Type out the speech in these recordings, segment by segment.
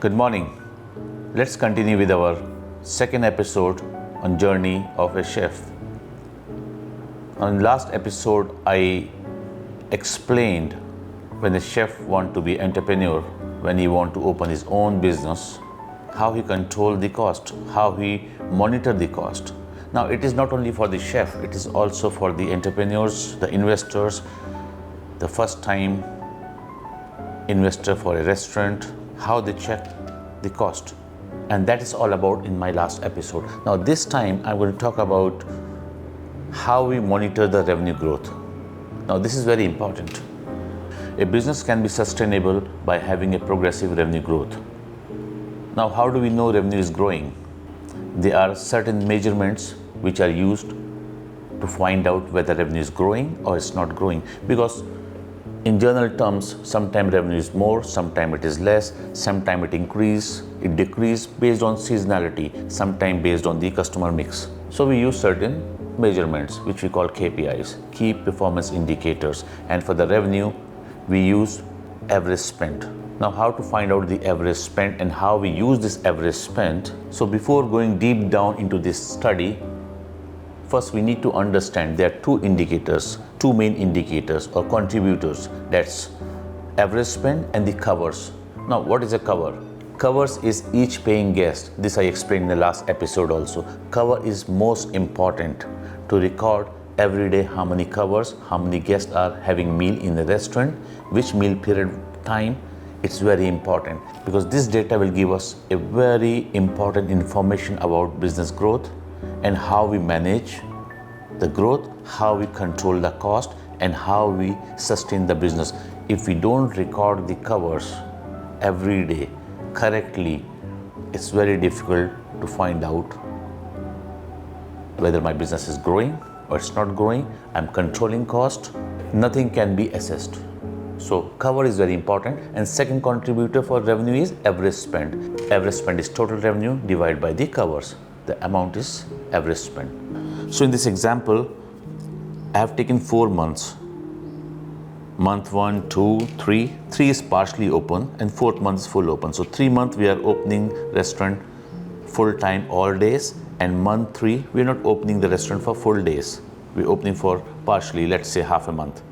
Good morning. Let's continue with our second episode on journey of a chef. On last episode, I explained when a chef want to be entrepreneur, when he want to open his own business, how he control the cost, how he monitor the cost. Now it is not only for the chef, it is also for the entrepreneurs, the investors, the first time investor for a restaurant, how they check the cost. And that is all about in my last episode. Now this time I'm going to talk about how we monitor the revenue growth. Now this is very important. A business can be sustainable by having a progressive revenue growth. Now how do we know revenue is growing? There are certain measurements which are used to find out whether revenue is growing or it's not growing, because in general terms, sometimes revenue is more, sometimes it is less, sometimes it increase, it decrease based on seasonality, sometimes based on the customer mix. So we use certain measurements which we call KPIs, key performance indicators, and for the revenue we use average spend. Now how to find out the average spend and how we use this average spend? So before going deep down into this study, first we need to understand there are two main indicators or contributors. That's average spend and the covers. Now what is a cover? Covers is each paying guest. This I explained in the last episode also. Cover is most important to record every day how many covers, how many guests are having meal in the restaurant, which meal period time. It's very important because this data will give us a very important information about business growth and how we manage the growth, how we control the cost, and how we sustain the business. If we don't record the covers every day correctly, it's very difficult to find out whether my business is growing or it's not growing. I'm controlling cost. Nothing can be assessed. So cover is very important. And second contributor for revenue is average spend. Average spend is total revenue divided by the covers. The amount is average spend. So in this example, I have taken 4 months. Month 1, 2, 3. 3 is partially open and 4th month is full open. So 3 months we are opening restaurant full time all days, and month 3 we are not opening the restaurant for full days. We are opening for partially, let's say half a month.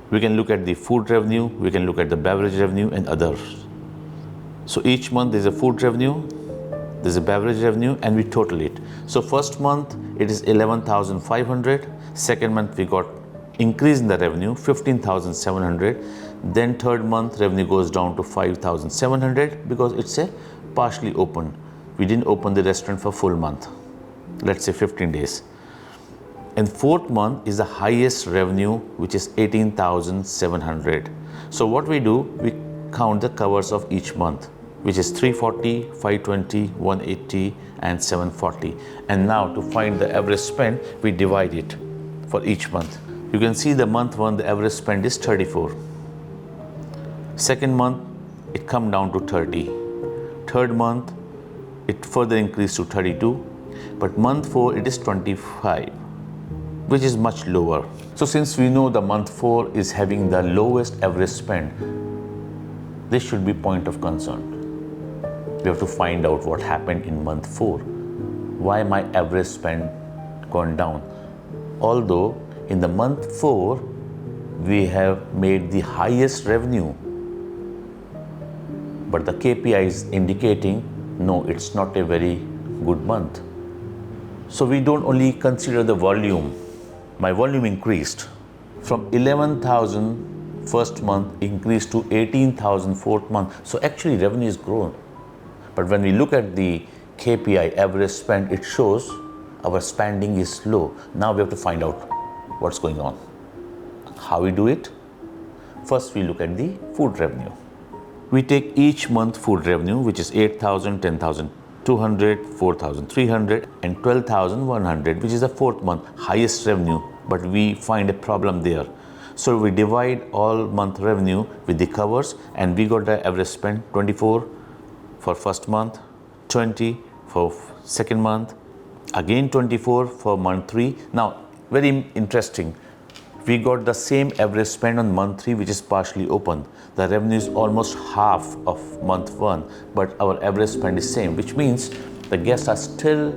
We can look at the food revenue, we can look at the beverage revenue and others. So each month there's a food revenue, there's a beverage revenue, and we total it. So first month it is 11,500. Second month we got increase in the revenue 15,700. Then third month revenue goes down to 5,700 because it's a partially open. We didn't open the restaurant for full month, let's say 15 days. And fourth month is the highest revenue, which is 18,700. So what we do, we count the covers of each month, which is 340, 520, 180 and 740. And now to find the average spend, we divide it for each month. You can see the month 1, the average spend is 34. Second month, it come down to 30. Third month, it further increased to 32. But month 4, it is 25, which is much lower. So since we know the month 4 is having the lowest average spend, this should be point of concern. We have to find out what happened in month 4. Why my average spend gone down? Although in the month 4, we have made the highest revenue, but the KPI is indicating, no, it's not a very good month. So we don't only consider the volume. My volume increased from 11,000 first month increased to 18,000 fourth month. So actually revenue is grown. But when we look at the KPI average spend, it shows our spending is low. Now we have to find out what's going on. How we do it? First we look at the food revenue. We take each month food revenue, which is 8,000, 10,200, 4,300 and 12,100, which is the fourth month highest revenue, but we find a problem there. So we divide all month revenue with the covers and we got the average spend 24 for first month, 20 for second month, again 24 for month 3. Now very interesting, We got the same average spend on month 3, which is partially open. The revenue is almost half of month 1, but our average spend is same, which means the guests are still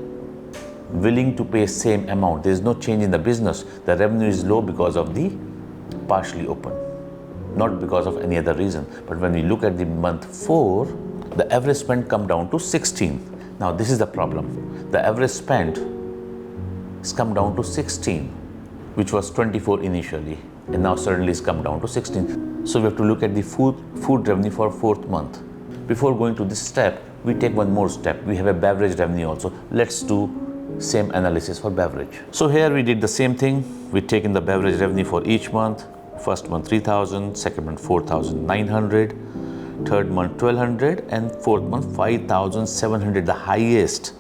willing to pay same amount. There is no change in the business. The revenue is low because of the partially open, not because of any other reason. But when we look at the month 4, the average spend come down to 16. Now this is the problem. The average spend has come down to 16, which was 24 initially, and now suddenly it's come down to 16. So we have to look at the food revenue for 4th month. Before going to this step, we take one more step. We have a beverage revenue also. Let's do same analysis for beverage. So here we did the same thing. We take in the beverage revenue for each month. First month 3,000, second month 4,900, third month 1,200, and fourth month 5,700, the highest.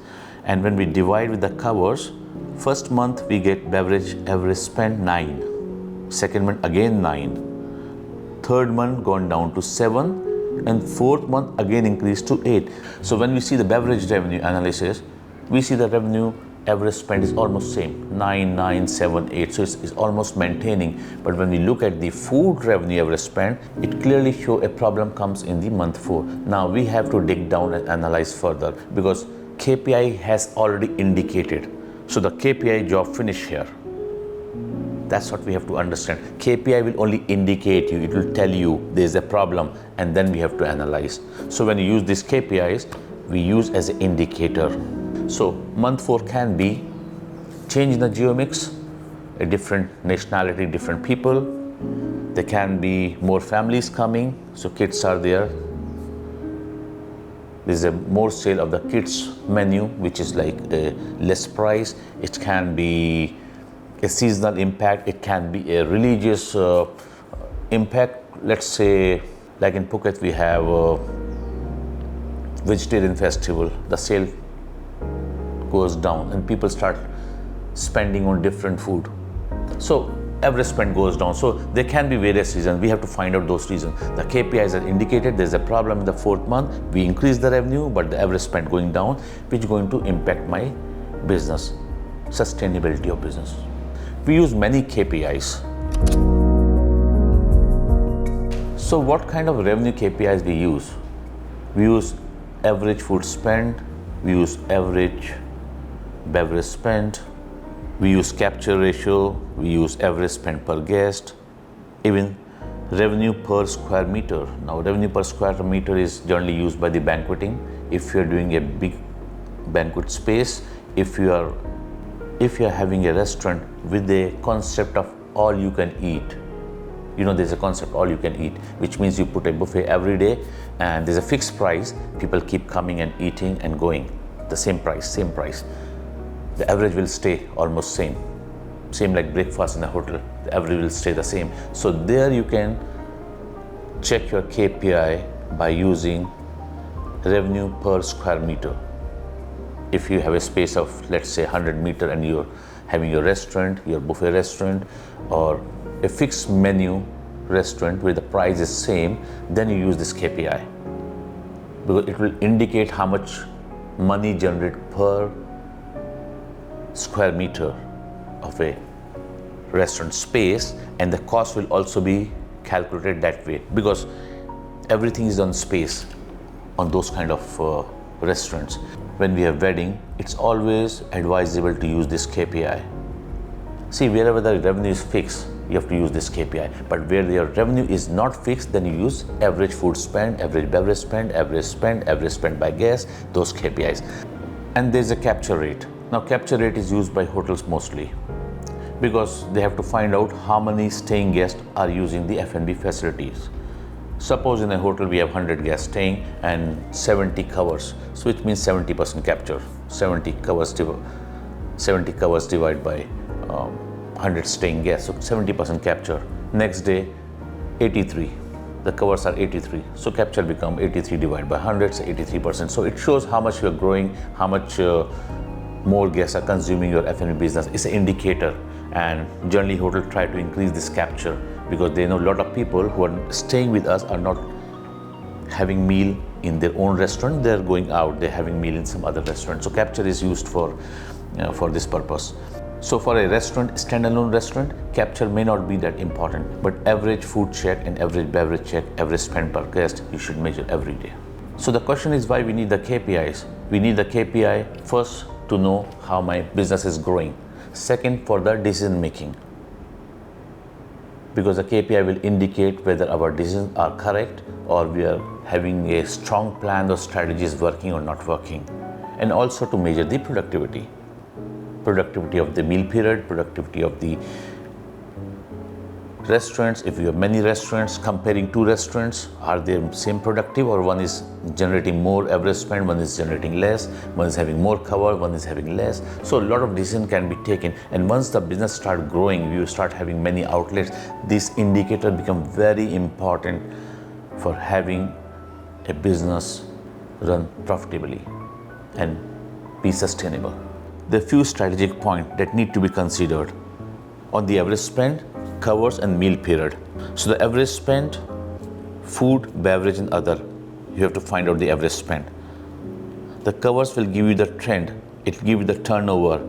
And when we divide with the covers, first month we get beverage average spend 9, second month again 9, third month gone down to 7, and fourth month again increased to 8. So when we see the beverage revenue analysis, we see the revenue average spend is almost same, 9, 9, 7, 8. So it's almost maintaining. But when we look at the food revenue average spend, it clearly shows a problem comes in the month 4. Now we have to dig down and analyze further because KPI has already indicated. So the KPI job finish here. That's what we have to understand. KPI will only indicate you, it will tell you there's a problem, and then we have to analyze. So when you use these KPIs, we use as an indicator. So month 4 can be change in the geo mix, a different nationality, different people. There can be more families coming, so kids are there. There's a more sale of the kids menu, which is like a less price. It can be a seasonal impact. It can be a religious impact. Let's say, like in Phuket, we have a vegetarian festival. The sale goes down and people start spending on different food. So average spend goes down. So there can be various reasons. We have to find out those reasons. The KPIs are indicated there's a problem in the 4th month. We increase the revenue, but the average spend going down, which is going to impact my business, sustainability of business. We use many KPIs. So what kind of revenue KPIs we use? We use average food spend, we use average beverage spend, we use capture ratio, we use average spend per guest, even revenue per square meter. Now revenue per square meter is generally used by the banqueting. If you're doing a big banquet space, if you are having a restaurant with a concept of all you can eat, there's a concept all you can eat, which means you put a buffet every day and there's a fixed price. People keep coming and eating and going. The same price. The average will stay almost same like breakfast in a hotel. The average will stay the same. So there you can check your KPI by using revenue per square meter. If you have a space of, let's say, 100 meter and you're having your restaurant, your buffet restaurant, or a fixed menu restaurant where the price is same, then you use this KPI because it will indicate how much money generated per square meter of a restaurant space, and the cost will also be calculated that way because everything is on space on those kind of restaurants. When we have wedding, it's always advisable to use this KPI. See, wherever the revenue is fixed, you have to use this KPI. But where your revenue is not fixed, then you use average food spend, average beverage spend, average spend by guest, those KPIs. And there's a capture rate. Now capture rate is used by hotels mostly because they have to find out how many staying guests are using the F&B facilities. Suppose in a hotel we have 100 guests staying and 70 covers, so which means 70% capture. 70 covers divided by 100 staying guests, so 70% capture. Next day, 83. The covers are 83, so capture become 83 divided by 100, so 83%. So it shows how much you are growing, how much more guests are consuming your F&B business. It's an indicator, and generally hotel try to increase this capture because they know a lot of people who are staying with us are not having meal in their own restaurant, they're going out, they're having meal in some other restaurant. So capture is used for this purpose. So for a restaurant, standalone restaurant, capture may not be that important, but average food check and average beverage check, average spend per guest, you should measure every day. So the question is why we need the KPIs. We need the KPI first to know how my business is growing. Second, for the decision making. Because the KPI will indicate whether our decisions are correct or we are having a strong plan or strategy is working or not working. And also to measure the productivity. Productivity of the meal period, productivity of the restaurants. If you have many restaurants, comparing two restaurants, are they same productive or one is generating more average spend, one is generating less, one is having more cover, one is having less. So a lot of decision can be taken, and once the business start growing, you start having many outlets, this indicator become very important for having a business run profitably and be sustainable. There are few strategic points that need to be considered. On the average spend, covers and meal period. So the average spend, food, beverage and other, you have to find out the average spend. The covers will give you the trend, it will give you the turnover,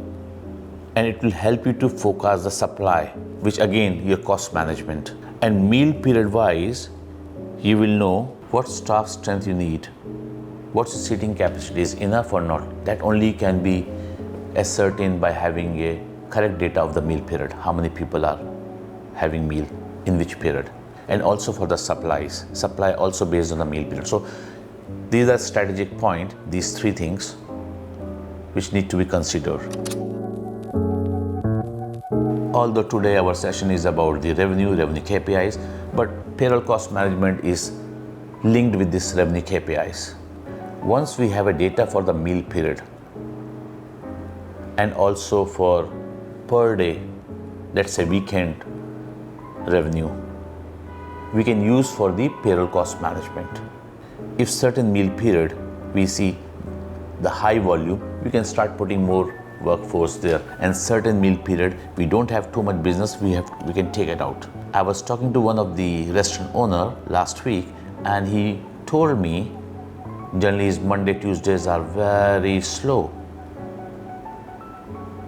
and it will help you to forecast the supply, which again your cost management. And meal period wise, you will know what staff strength you need, what's the seating capacity, is enough or not. That only can be ascertained by having a correct data of the meal period, how many people are having meal in which period, and also for the supply also based on the meal period. So these are strategic point, these three things which need to be considered. Although today our session is about the revenue KPIs, but payroll cost management is linked with this revenue KPIs. Once we have a data for the meal period and also for per day, let's say weekend revenue, we can use for the payroll cost management. If certain meal period we see the high volume, we can start putting more workforce there, and certain meal period we don't have too much business, we can take it out. I was talking to one of the restaurant owner last week, and he told me generally his Monday, Tuesdays are very slow.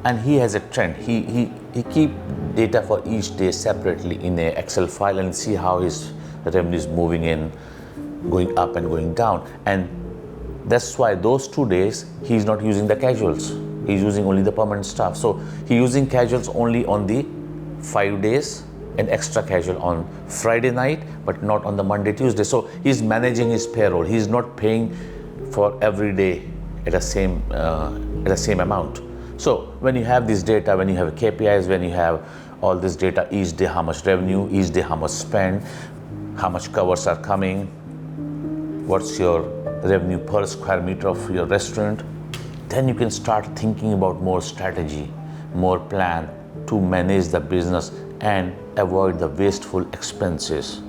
And he has a trend. He keep data for each day separately in a Excel file and see how his revenue is moving in, going up and going down. And that's why those 2 days he's not using the casuals. He's using only the permanent staff. So he's using casuals only on the 5 days and extra casual on Friday night, but not on the Monday, Tuesday. So he's managing his payroll. He's not paying for every day at the same amount. So when you have this data, when you have KPIs, when you have all this data, each day how much revenue, each day how much spend, how much covers are coming, what's your revenue per square meter of your restaurant, then you can start thinking about more strategy, more plan to manage the business and avoid the wasteful expenses.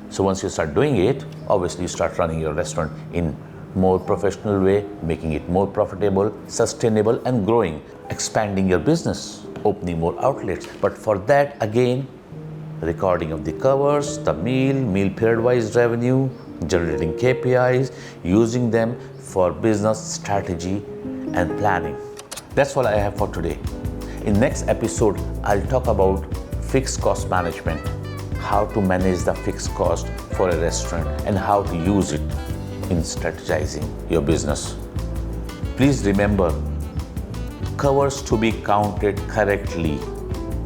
So once you start doing it, obviously you start running your restaurant in more professional way, making it more profitable, sustainable and growing, expanding your business, opening more outlets. But for that, again, recording of the covers, the meal period wise revenue, generating KPIs, using them for business strategy and planning. That's all I have for today. In next episode, I'll talk about fixed cost management, how to manage the fixed cost for a restaurant and how to use it in strategizing your business. Please remember, covers to be counted correctly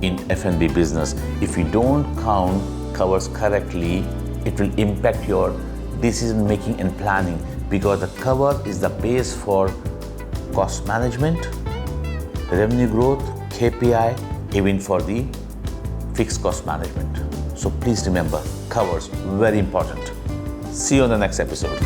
in F&B business. If you don't count covers correctly, it will impact your decision making and planning, because the cover is the base for cost management, revenue growth, KPI, even for the fixed cost management. So please remember, covers, very important. See you on the next episode.